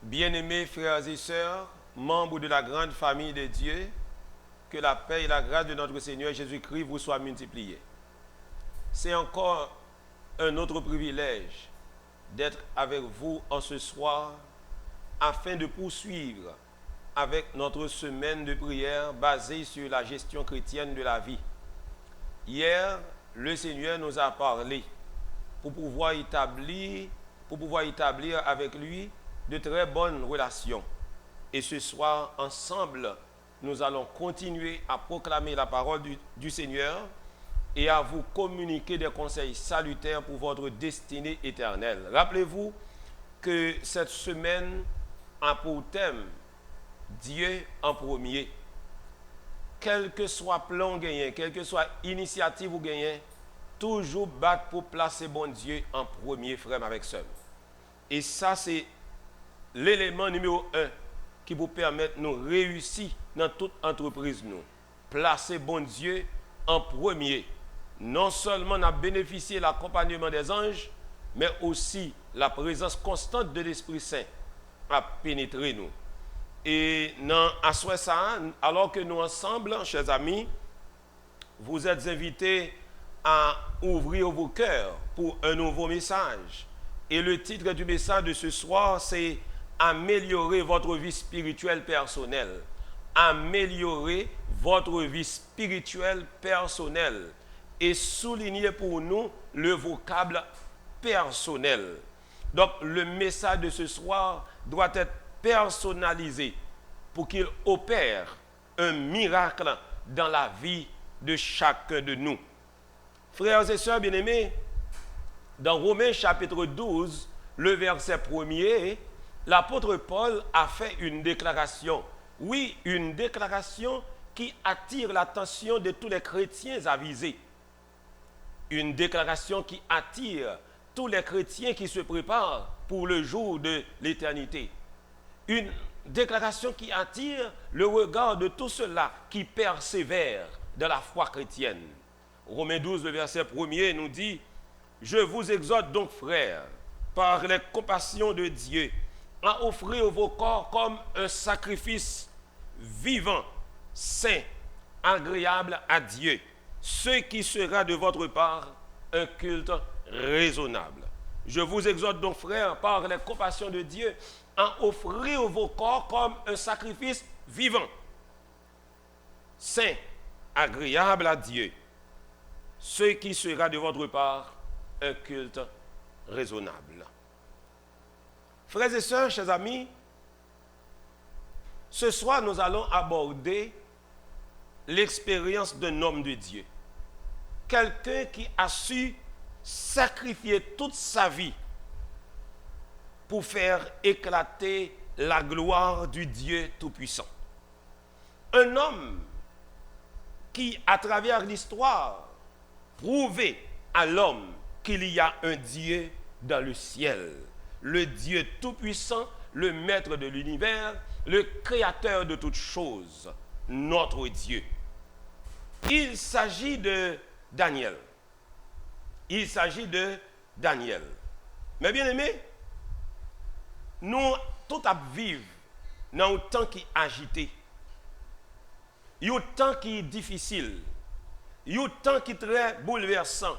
Bien-aimés frères et sœurs, membres de la grande famille de Dieu, que la paix et la grâce de notre Seigneur Jésus-Christ vous soient multipliées. C'est encore un autre privilège d'être avec vous en ce soir afin de poursuivre avec notre semaine de prière basée sur la gestion chrétienne de la vie. Hier, le Seigneur nous a parlé pour pouvoir établir avec lui de très bonnes relations. Et ce soir, ensemble, nous allons continuer à proclamer la parole du Seigneur et à vous communiquer des conseils salutaires pour votre destinée éternelle. Rappelez-vous que cette semaine a pour thème Dieu en premier. Quel que soit plan gagné, quelle que soit initiative ou gagné, toujours battre pour placer bon Dieu en premier, frère avec seul. Et ça, c'est l'élément numéro 1 qui vous permet de nous réussir dans toute entreprise. Nous placer bon Dieu en premier. Non seulement on a bénéficié de l'accompagnement des anges, mais aussi la présence constante de l'Esprit Saint a pénétré nous. Et à ce ça, alors que nous ensemble, chers amis, vous êtes invités à ouvrir vos cœurs pour un nouveau message. Et le titre du message de ce soir, c'est améliorer votre vie spirituelle personnelle. Améliorer votre vie spirituelle personnelle. Et souligner pour nous le vocable personnel. Donc le message de ce soir doit être personnalisé pour qu'il opère un miracle dans la vie de chacun de nous. Frères et sœurs bien-aimés, dans Romains chapitre 12, le verset 1er, l'apôtre Paul a fait une déclaration. Oui, une déclaration qui attire l'attention de tous les chrétiens avisés. Une déclaration qui attire tous les chrétiens qui se préparent pour le jour de l'éternité. Une déclaration qui attire le regard de tous ceux-là qui persévèrent dans la foi chrétienne. Romains 12, le verset 1er nous dit « Je vous exhorte donc, frères, par les compassions de Dieu, à offrir vos corps comme un sacrifice vivant, saint, agréable à Dieu, ce qui sera de votre part un culte raisonnable. Je vous exhorte donc, frères, par les compassions de Dieu, à offrir vos corps comme un sacrifice vivant, saint, agréable à Dieu, ce qui sera de votre part un culte raisonnable. » Frères et sœurs, chers amis, ce soir nous allons aborder l'expérience d'un homme de Dieu. Quelqu'un qui a su sacrifier toute sa vie pour faire éclater la gloire du Dieu Tout-Puissant. Un homme qui, à travers l'histoire, prouvait à l'homme qu'il y a un Dieu dans le ciel. Le Dieu Tout-Puissant, le Maître de l'univers, le Créateur de toutes choses, notre Dieu. Il s'agit de Daniel. Il s'agit de Daniel. Mais bien aimés, nous, tout à vivre dans un temps qui est agité, il y a un temps qui est difficile, il y a un temps qui est très bouleversant.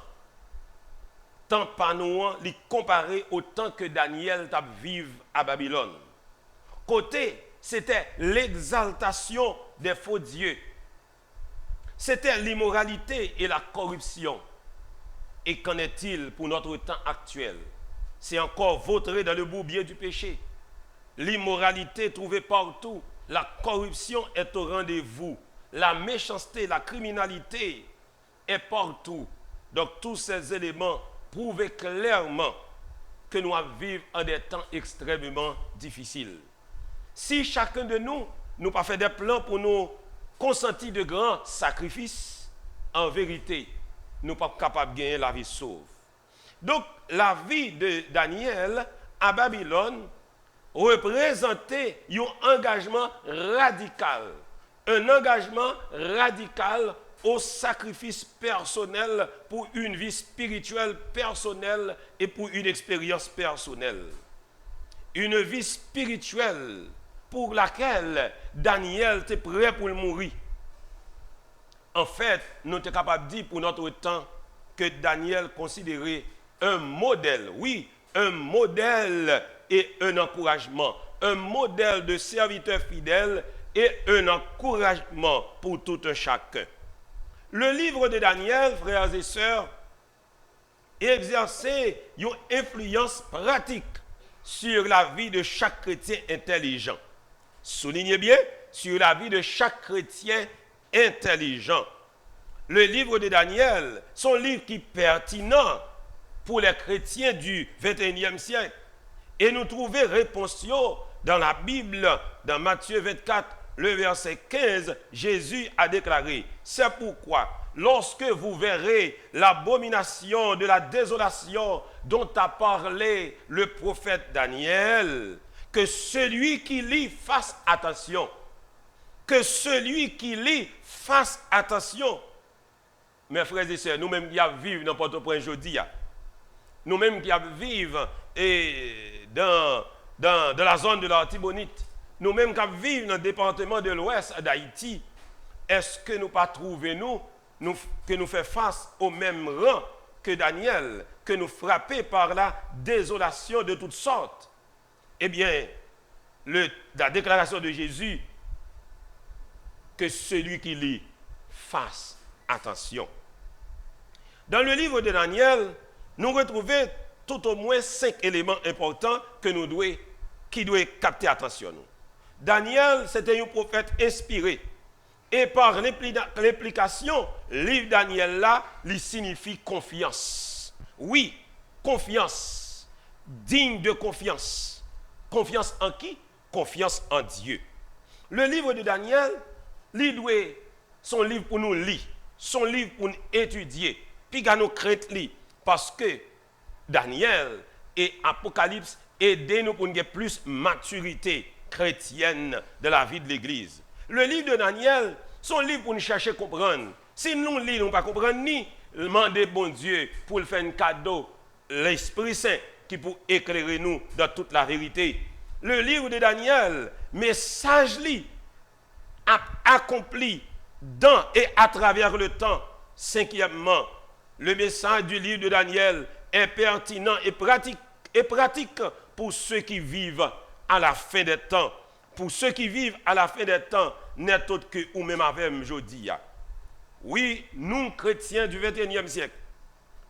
Tant pas nous, les comparer au temps que Daniel t'a vécu à Babylone. Côté, c'était l'exaltation des faux dieux. C'était l'immoralité et la corruption. Et qu'en est-il pour notre temps actuel? C'est encore vautré dans le bourbier du péché. L'immoralité trouvée partout. La corruption est au rendez-vous. La méchanceté, la criminalité est partout. Donc tous ces éléments prouvent clairement que nous vivons en des temps extrêmement difficiles. Si chacun de nous n'a pas fait des plans pour nous consentir de grands sacrifices, en vérité, nous ne sommes pas capables de gagner la vie sauve. Donc, la vie de Daniel à Babylone représentait un engagement radical. Un engagement radical au sacrifice personnel pour une vie spirituelle personnelle et pour une expérience personnelle. une vie spirituelle pour laquelle Daniel était prêt pour mourir. En fait, nous sommes capables de dire pour notre temps que Daniel considérait un modèle, oui, un modèle et un encouragement, un modèle de serviteur fidèle et un encouragement pour tout un chacun. Le livre de Daniel, frères et sœurs, exerçait une influence pratique sur la vie de chaque chrétien intelligent. Soulignez bien, sur la vie de chaque chrétien intelligent. Le livre de Daniel, c'est un livre qui est pertinent pour les chrétiens du XXIe siècle. Et nous trouvons réponse dans la Bible, dans Matthieu 24, le verset 15, Jésus a déclaré, c'est pourquoi, lorsque vous verrez l'abomination de la désolation dont a parlé le prophète Daniel, que celui qui lit fasse attention. Que celui qui lit fasse attention. Mes frères et sœurs, nous-mêmes qui vivons dans Port-au-Prince aujourd'hui, nous-mêmes qui vivons dans la zone de l'Artibonite, nous-mêmes qui vivons dans le département de l'Ouest d'Haïti, est-ce que nous pas trouvons que nous faisons face au même rang que Daniel, que nous frappons par la désolation de toutes sortes? Eh bien, la déclaration de Jésus, que celui qui lit fasse attention. Dans le livre de Daniel, nous retrouvons tout au moins 5 éléments importants qui doivent capter attention. Daniel, c'était un prophète inspiré. Et par l'implication, le livre Daniel là, il signifie confiance. Oui, confiance. Digne de confiance. Confiance en qui? Confiance en Dieu. Le livre de Daniel, son livre pour nous lire, son livre pour nous étudier, puis nous crainte lire, parce que Daniel et Apocalypse aident nous pour nous plus maturité chrétienne de la vie de l'Église. Le livre de Daniel, son livre pour nous chercher à comprendre. Si nous lisons, nous ne comprenons pas ni demander bon Dieu pour le faire un cadeau, l'Esprit Saint qui pour éclairer nous dans toute la vérité. Le livre de Daniel, message a accompli dans et à travers le temps. Cinquièmement, le message du livre de Daniel est pertinent et pratique pour ceux qui vivent à la fin des temps. Pour ceux qui vivent à la fin des temps, n'est autre que ou même avec aujourd'hui. Oui, nous, chrétiens du XXIe siècle,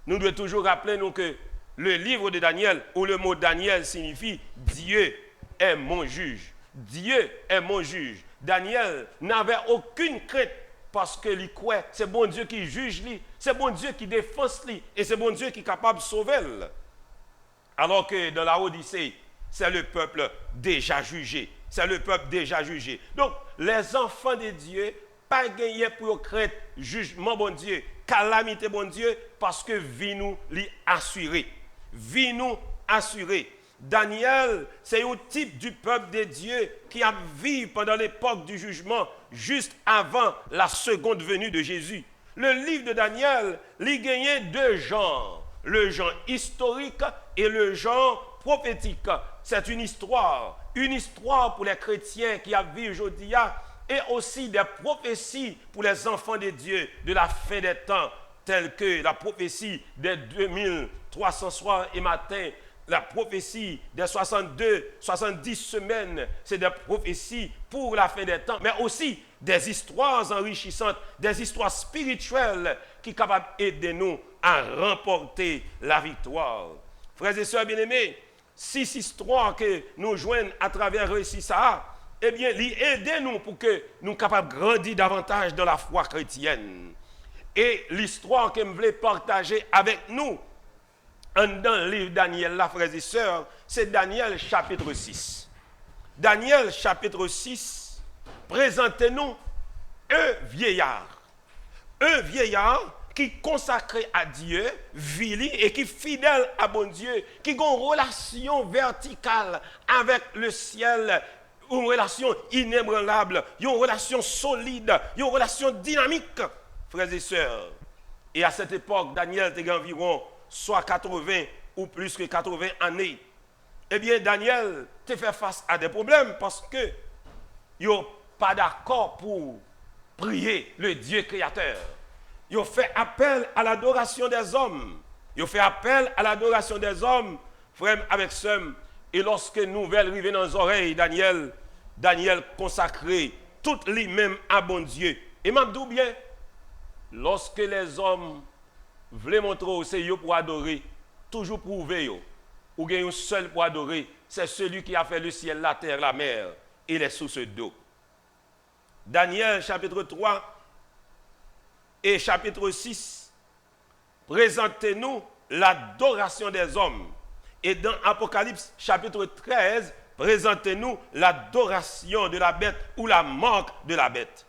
nous devons toujours rappeler nous que le livre de Daniel, ou le mot Daniel signifie Dieu est mon juge. Dieu est mon juge. Daniel n'avait aucune crainte parce que lui croit, c'est bon Dieu qui juge lui, c'est bon Dieu qui défend lui, et c'est bon Dieu qui est capable de sauver. Alors que dans la Odyssée, c'est le peuple déjà jugé. C'est le peuple déjà jugé. Donc, les enfants de Dieu, pas gagné pour craindre jugement bon Dieu, calamité bon Dieu, parce que vie nous l'y assurée. Vie nous assurée. Daniel, c'est un type du peuple de Dieu qui a vécu pendant l'époque du jugement, juste avant la seconde venue de Jésus. Le livre de Daniel, il gagnait 2 genres. Le genre historique et le genre prophétique. C'est une histoire pour les chrétiens qui a vécu aujourd'hui et aussi des prophéties pour les enfants de Dieu de la fin des temps, telles que la prophétie des 2300 soirs et matins, la prophétie des 70 semaines, c'est des prophéties pour la fin des temps, mais aussi des histoires enrichissantes, des histoires spirituelles qui sont capables d'aider nous à remporter la victoire. Frères et sœurs bien-aimés, 6 histoires que nous joignons à travers le récit ça, eh bien, aidez-nous pour que nous soyons capables de grandir davantage dans la foi chrétienne. Et l'histoire que je voulais partager avec nous, dans le livre Daniel, là, frères et sœurs, c'est Daniel chapitre 6. Daniel chapitre 6, présentez-nous un vieillard. Un vieillard qui consacré à Dieu, vili et qui fidèle à bon Dieu, qui a une relation verticale avec le ciel, une relation inébranlable, une relation solide, une relation dynamique, frères et sœurs. Et à cette époque, Daniel était environ soit 80 ou plus que 80 années. eh bien, Daniel te fait face à des problèmes parce que ils n'ont pas d'accord pour prier le Dieu créateur. Ils ont fait appel à l'adoration des hommes. Ils ont fait appel à l'adoration des hommes, frère avec somme. Et lorsque nouvelle arrivait dans les oreilles, Daniel consacrait toute lui-même à bon Dieu. Et m'a dit bien, lorsque les hommes voulaient montrer au Seigneur pour adorer, toujours prouver, ou bien un seul pour adorer, c'est celui qui a fait le ciel, la terre, la mer et les sources d'eau. Daniel chapitre 3 et chapitre 6, présentez-nous l'adoration des hommes. Et dans Apocalypse chapitre 13, présentez-nous l'adoration de la bête ou la marque de la bête.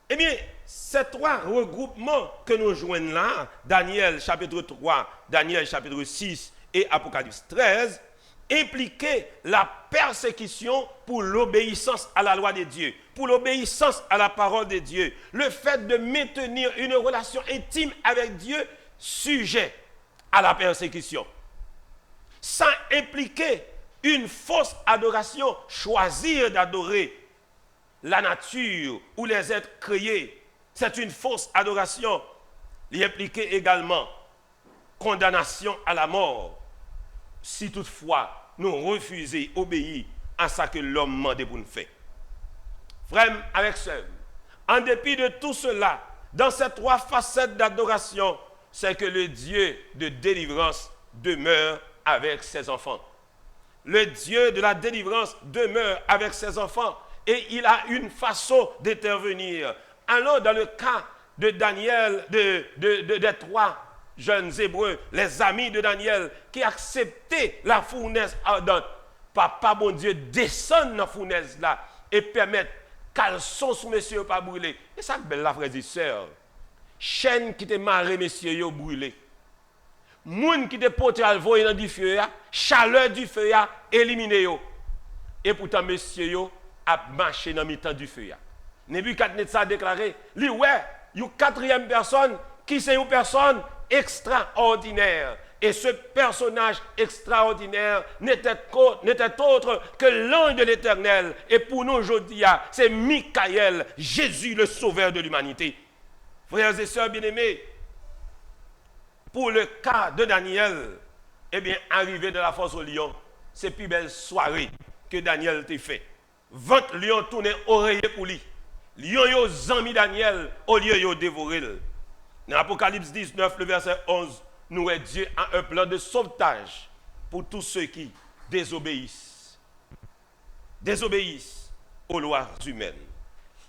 Eh bien, ces trois regroupements que nous joignons là, Daniel chapitre 3, Daniel chapitre 6 et Apocalypse 13, impliquaient la persécution pour l'obéissance à la loi de Dieu, pour l'obéissance à la parole de Dieu, le fait de maintenir une relation intime avec Dieu sujet à la persécution. Ça impliquait une fausse adoration, choisir d'adorer la nature ou les êtres créés. C'est une fausse adoration. Il impliquait également condamnation à la mort, si toutefois nous refusons d'obéir à ce que l'homme demande pour nous faire. Frère, avec sœur, en dépit de tout cela, dans ces trois facettes d'adoration, c'est que le Dieu de délivrance demeure avec ses enfants. Le Dieu de la délivrance demeure avec ses enfants et il a une façon d'intervenir. Alors, dans le cas de Daniel, des trois jeunes Hébreux, les amis de Daniel, qui acceptaient la fournaise ardente, Papa, bon Dieu, descend dans la fournaise là et permettre qu'elles sont sous messieurs pas brûler. Et ça, belle la frère et sœur. Chaîne qui te marre, messieurs, yo brûlé. Moun qui te porte à voyer dans du feu, chaleur du feu, éliminé yo. Et pourtant, messieurs, yo a marché dans le temps du feu. Nebuchadnezzar a déclaré, lui, ouais, il y a une quatrième personne qui c'est une personne extraordinaire. Et ce personnage extraordinaire n'était autre que l'ange de l'Éternel. Et pour nous aujourd'hui, c'est Michael, Jésus le sauveur de l'humanité. Frères et sœurs bien-aimés, pour le cas de Daniel, eh bien, arrivé de la force au lion, c'est la plus belle soirée que Daniel t'a fait. 20 lions tournaient oreiller pour lui. Lions yo zami Daniel au lieu de dévorer. Dans Apocalypse 19, le verset 11, nous voyons Dieu a un plan de sauvetage pour tous ceux qui désobéissent aux lois humaines.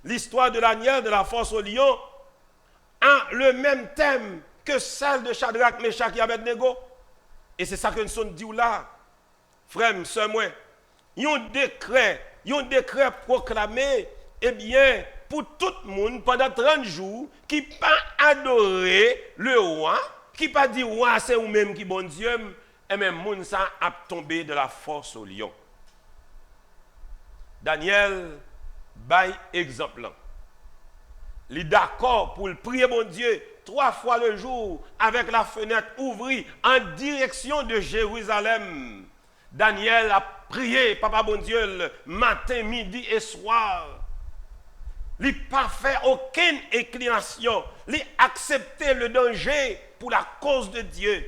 L'histoire de Daniel de la force au lion a le même thème que celle de Shadrach, Meshach et Abednego. Et c'est ça que nous sommes dit là. Frère, sœur, moi, il y a un décret proclamé, eh bien, pour tout le monde pendant 30 jours, qui n'a pas adoré le roi, qui n'a pas dit roi, c'est vous-même qui bon Dieu, et même moun ça a tombé de la force au lion. Daniel, bail exemple. Il est d'accord pour le prier bon Dieu 3 fois le jour avec la fenêtre ouvrie en direction de Jérusalem. Daniel a prié, Papa bon Dieu, le matin, midi et soir. Il n'a pas fait aucune inclination. Il a accepté le danger pour la cause de Dieu.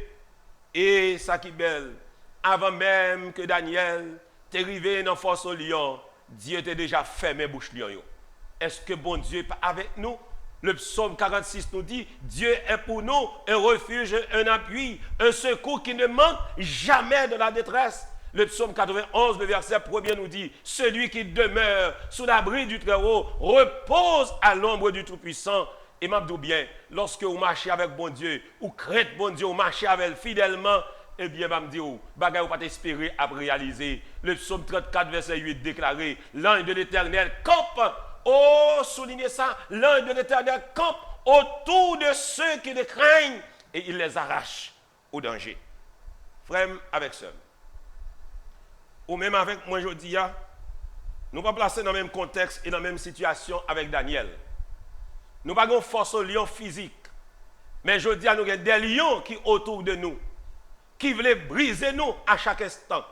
Et ça qui est belle, avant même que Daniel t'est arrivé dans la force au lion, Dieu t'a déjà fermé bouche lion. Est-ce que bon Dieu est avec nous? Le psaume 46 nous dit, Dieu est pour nous un refuge, un appui, un secours qui ne manque jamais de la détresse. Le psaume 91, le verset 1er nous dit, celui qui demeure sous l'abri du Très-Haut repose à l'ombre du Tout-Puissant. Et m'a dit bien, lorsque vous marchez avec bon Dieu, ou craignez bon Dieu, vous marchez avec elle fidèlement, eh bien, m'a dit, bagay ou pas t'espérer à réaliser. Le psaume 34, verset 8 déclaré, l'ange de l'Éternel campe. Oh, soulignez ça, l'ange de l'Éternel campe autour de ceux qui le craignent et il les arrache au danger. Frère avec sœur, ou même avec moi aujourd'hui, nous ne pas placer dans le même contexte et dans la même situation avec Daniel. Nous n'avons pas force au lion physique, mais je dis à nous, il y a des lions qui autour de nous, qui veut briser nous à chaque instant.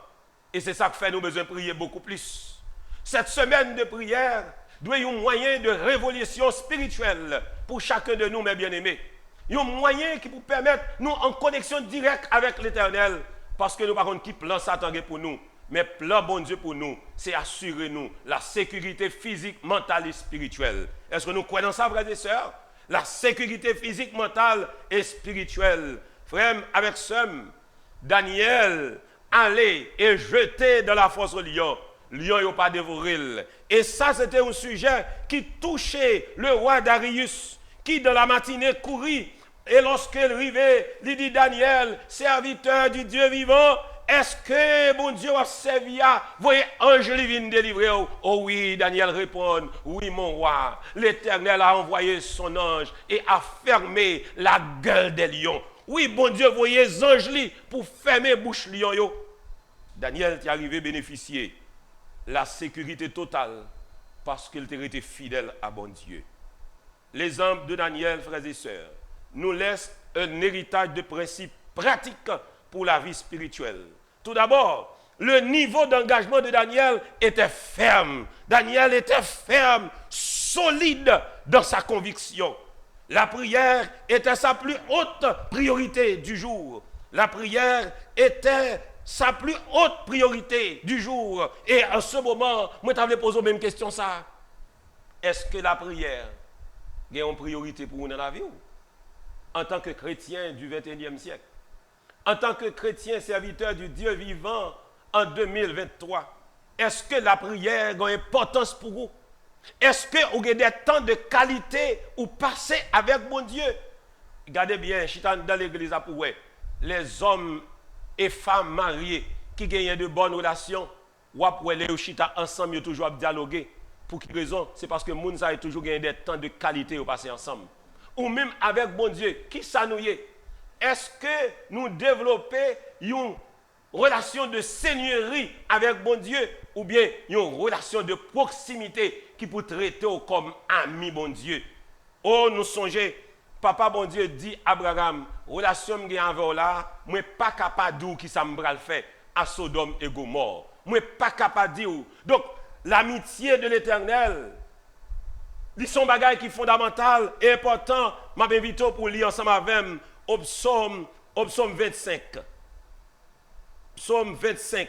Et c'est ça qui fait nous besoin de prier beaucoup plus. Cette semaine de prière doit être un moyen de révolution spirituelle pour chacun de nous, mes bien-aimés. Un moyen qui vous permettre nous en connexion directe avec l'Éternel. Parce que nous, par contre, qui plan Satan pour nous. Mais plan bon Dieu pour nous, c'est assurer nous la sécurité physique, mentale et spirituelle. Est-ce que nous croyons dans ça, frères et sœurs? La sécurité physique, mentale et spirituelle. Frère, avec somme, Daniel allait et jeté dans la fosse au lion. Lion n'a pas dévoré. Et ça, c'était un sujet qui touchait le roi Darius, qui dans la matinée courit. Et lorsqu'il arrivait, il dit Daniel, serviteur du Dieu vivant, est-ce que mon Dieu a servi à, voyez, ange vient délivrer? Oh oui, Daniel répond, oui mon roi, l'Éternel a envoyé son ange et a fermé la gueule des lions. Oui, bon Dieu, voyez, ange pour fermer bouche lion yo. Daniel est arrivé bénéficier la sécurité totale parce qu'il était resté fidèle à bon Dieu. L'exemple de Daniel, frères et sœurs, nous laisse un héritage de principes pratiques pour la vie spirituelle. Tout d'abord, le niveau d'engagement de Daniel était ferme. Daniel était ferme, solide dans sa conviction. La prière était sa plus haute priorité du jour. La prière était sa plus haute priorité du jour. Et en ce moment, moi, je vais poser la même question ça. Est-ce que la prière a une priorité pour nous dans la vie? En tant que chrétien du XXIe siècle, en tant que chrétien serviteur du Dieu vivant en 2023, est-ce que la prière a une importance pour vous? Est-ce que vous avez des temps de qualité ou passer avec mon Dieu? Regardez bien, je suis dans l'église pour les hommes et femmes mariés qui gagnent de bonnes relations, ou après les chita ensemble, ils toujours dialoguer. Pour quelle raison? C'est parce que moun a toujours gagné des temps de qualité ou passer ensemble. Ou même avec bon Dieu, qui s'annouille? Est-ce que nous développons une relation de seigneurie avec bon Dieu ou bien une relation de proximité qui peut traiter comme ami bon Dieu? Oh, nous songeons, papa bon Dieu dit à Abraham, relation que j'ai avec là, moi pas capable de dire qui ça me le fait à Sodome et Gomorrhe. Moi pas capable de dire. Donc, l'amitié de l'Éternel, ils sont des choses qui sont fondamentales et importantes. Je m'invite pour lire ensemble avec moi au psaume 25. Psaume 25.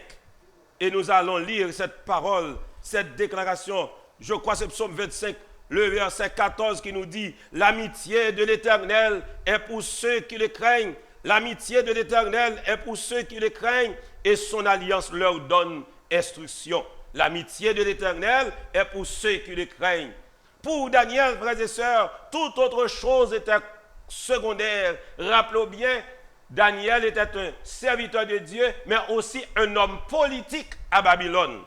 Et nous allons lire cette parole, cette déclaration. Je crois que c'est psaume 25, le verset 14 qui nous dit « L'amitié de l'Éternel est pour ceux qui le craignent. L'amitié de l'Éternel est pour ceux qui le craignent et son alliance leur donne instruction. » L'amitié de l'Éternel est pour ceux qui le craignent. Pour Daniel, frères et sœurs, toute autre chose était secondaire. Rappelons bien, Daniel était un serviteur de Dieu, mais aussi un homme politique à Babylone.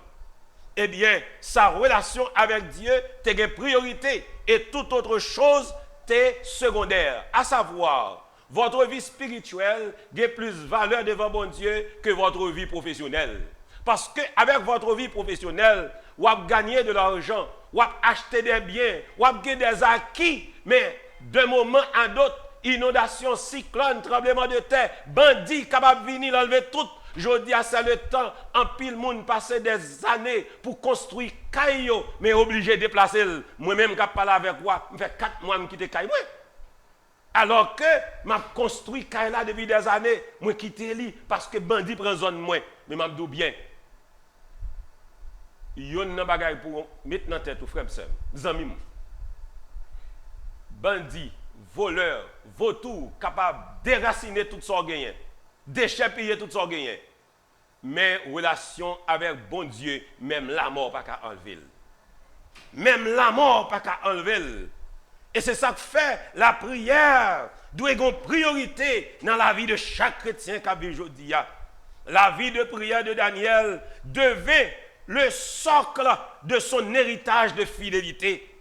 Eh bien, sa relation avec Dieu était une priorité et toute autre chose était secondaire. À savoir, votre vie spirituelle a plus de valeur devant bon Dieu que votre vie professionnelle. Parce qu'avec votre vie professionnelle, vous avez gagné de l'argent, vous avez acheté des biens, vous avez gagné des acquis, mais d'un moment à l'autre, inondation, cyclone, tremblement de terre, bandits capables de venir enlever tout. Je dis à ça le temps, en pile monde passer des années pour construire Caillou, mais obligé de déplacer. Moi-même, qui parle avec moi, je fais 4 mois que je quitte Caillou. Alors que je construis Caillou là depuis des années, je quitte lui parce que bandits prennent zone moins. Mais je dis bien. Il y a un bagage pour mettre dans la tête aux frères et sœurs. Amis, bandits, voleurs, vautours, capables de déraciner tout ça gagné, d'échapper tout ça gagné. Mais relation avec bon Dieu, même la mort pas qu'à enlever. Même la mort pas qu'à enlever. Et c'est ça que fait la prière doit être une priorité dans la vie de chaque chrétien qui vit aujourd'hui. La vie de prière de Daniel devait le socle de son héritage de fidélité.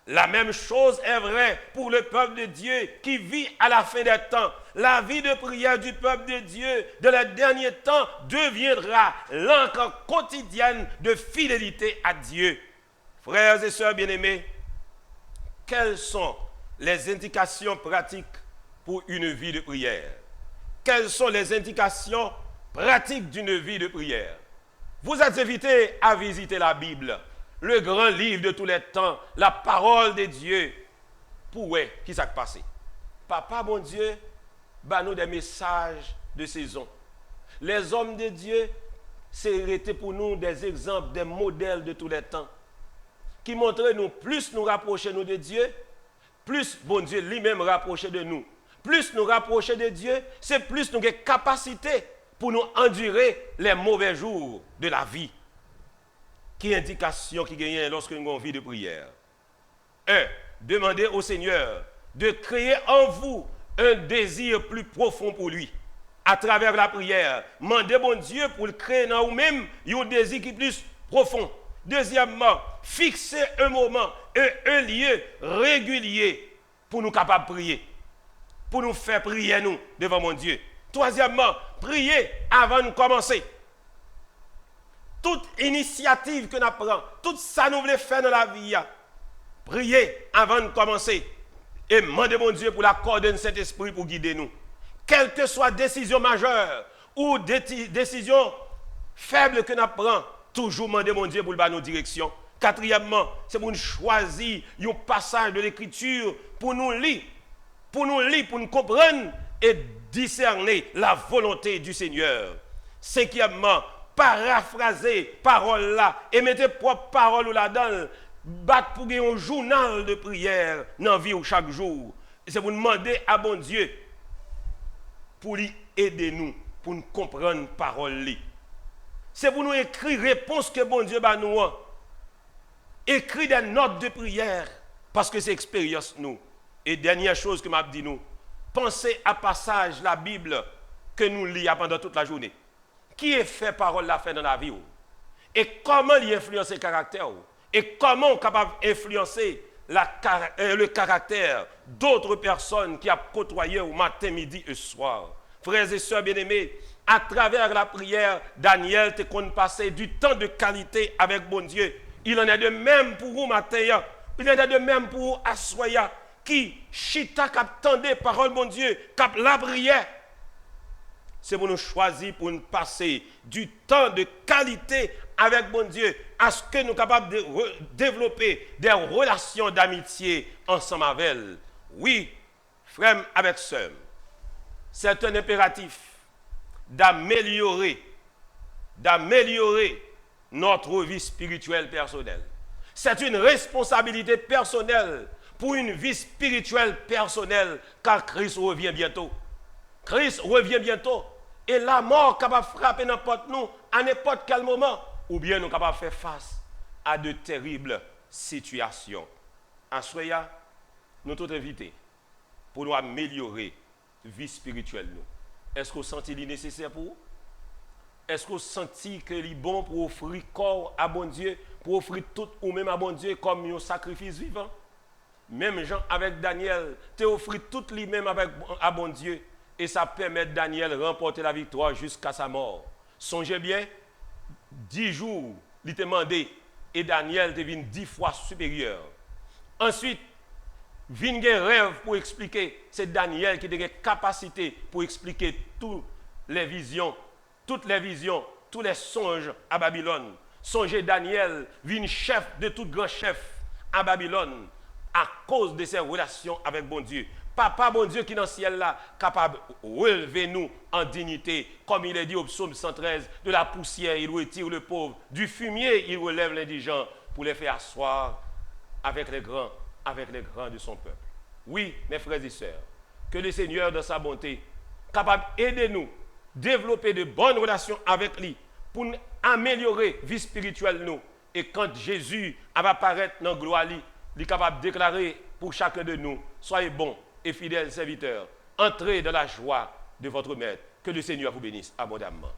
La même chose est vraie pour le peuple de Dieu qui vit à la fin des temps. La vie de prière du peuple de Dieu de les derniers temps deviendra l'encre quotidienne de fidélité à Dieu. Frères et sœurs bien-aimés, quelles sont les indications pratiques pour une vie de prière? quelles sont les indications pratiques d'une vie de prière. Vous êtes invités à visiter la Bible, le grand livre de tous les temps, la parole de Dieu. Pour ouais, qui s'est passé? Papa, mon Dieu, bah nous des messages de saison. Les hommes de Dieu, c'est pour nous des exemples, des modèles de tous les temps, qui montrent nous, plus nous rapprocher nous de Dieu, plus bon Dieu lui-même rapprocher de nous. Plus nous rapprocher de Dieu, c'est plus nous avons capacité pour nous endurer les mauvais jours de la vie. Qui indication qui gagne lorsque nous avons une vie de prière? 1. Demandez au Seigneur de créer en vous un désir plus profond pour lui. À travers la prière, demandez bon Dieu pour le créer dans vous-même un désir qui est plus profond. Deuxièmement, fixez un moment, un lieu régulier pour nous capables de prier. Pour nous faire prier nous devant mon Dieu. Troisièmement, priez avant de commencer. Toute initiative que nous prenons, tout ça nous voulons faire dans la vie, priez avant de commencer. Et demandez mon Dieu pour l'accorder de Saint-Esprit pour guider nous. Quelle que soit décision majeure ou décision faible que nous prenons, toujours demandez mon Dieu pour le bas nos directions. Quatrièmement, c'est pour nous choisir un passage de l'Écriture pour nous lire, pour nous comprendre et discerner la volonté du Seigneur. Cinquièmement, paraphraser parole là et mettez propre parole là-dedans. Battre pour gagner un journal de prière dans la vie chaque jour. C'est pour demander à bon Dieu pour lui aider nous, pour nous comprendre la parole. C'est pour nous écrire réponse que bon Dieu va nous. Écrire des notes de prière parce que c'est expérience nous. Et dernière chose que m'a dit nous, pensez à passage la Bible que nous lisons pendant toute la journée. Qui est fait parole la fait dans la vie? Et comment il influence le caractère? Et comment on est capable d'influencer le caractère d'autres personnes qui ont côtoyé au matin, midi et soir? Frères et sœurs bien-aimés, à travers la prière, Daniel te compte passer du temps de qualité avec bon Dieu. Il en est de même pour vous matin, il en est de même pour vous assoya, qui chita cap tendait parole bon Dieu, cap la prière. C'est pour nous choisir, pour nous passer du temps de qualité avec bon Dieu, à ce que nous sommes capables de développer des relations d'amitié ensemble avec elle. Oui, frère avec sœur, c'est un impératif d'améliorer notre vie spirituelle personnelle. C'est une responsabilité personnelle pour une vie spirituelle personnelle, car Christ revient bientôt. Christ revient bientôt. Et la mort capable de frapper n'importe nous à n'importe quel moment. Ou bien nous sommes capables de faire face à de terribles situations. En soya, nous sommes tous invités pour nous améliorer la vie spirituelle. Est-ce que vous sentez le nécessaire pour vous? Est-ce que vous sentez que c'est bon pour offrir corps à bon Dieu, pour offrir tout ou même à bon Dieu comme un sacrifice vivant? Même Jean avec Daniel, tu offres tout lui-même à bon Dieu. Et ça permet Daniel de remporter la victoire jusqu'à sa mort. Songez bien, 10 jours, il t'a demandé, et Daniel devient 10 fois supérieur. Ensuite, vient un rêve pour expliquer, c'est Daniel qui a des capacités pour expliquer toutes les visions, tous les songes à Babylone. Songez Daniel, vient chef de tout grand chef à Babylone à cause de ses relations avec bon Dieu. Papa, bon Dieu, qui est dans le ciel là, capable de relever nous en dignité, comme il est dit au psaume 113, de la poussière, il retire le pauvre, du fumier, il relève l'indigent, pour les faire asseoir avec les grands de son peuple. Oui, mes frères et sœurs, que le Seigneur, dans sa bonté, capable d'aider nous, développer de bonnes relations avec lui, pour améliorer la vie spirituelle nous. Et quand Jésus va apparaître dans la gloire, il est capable de déclarer pour chacun de nous, soyez bons et fidèles serviteurs, entrez dans la joie de votre maître. Que le Seigneur vous bénisse abondamment.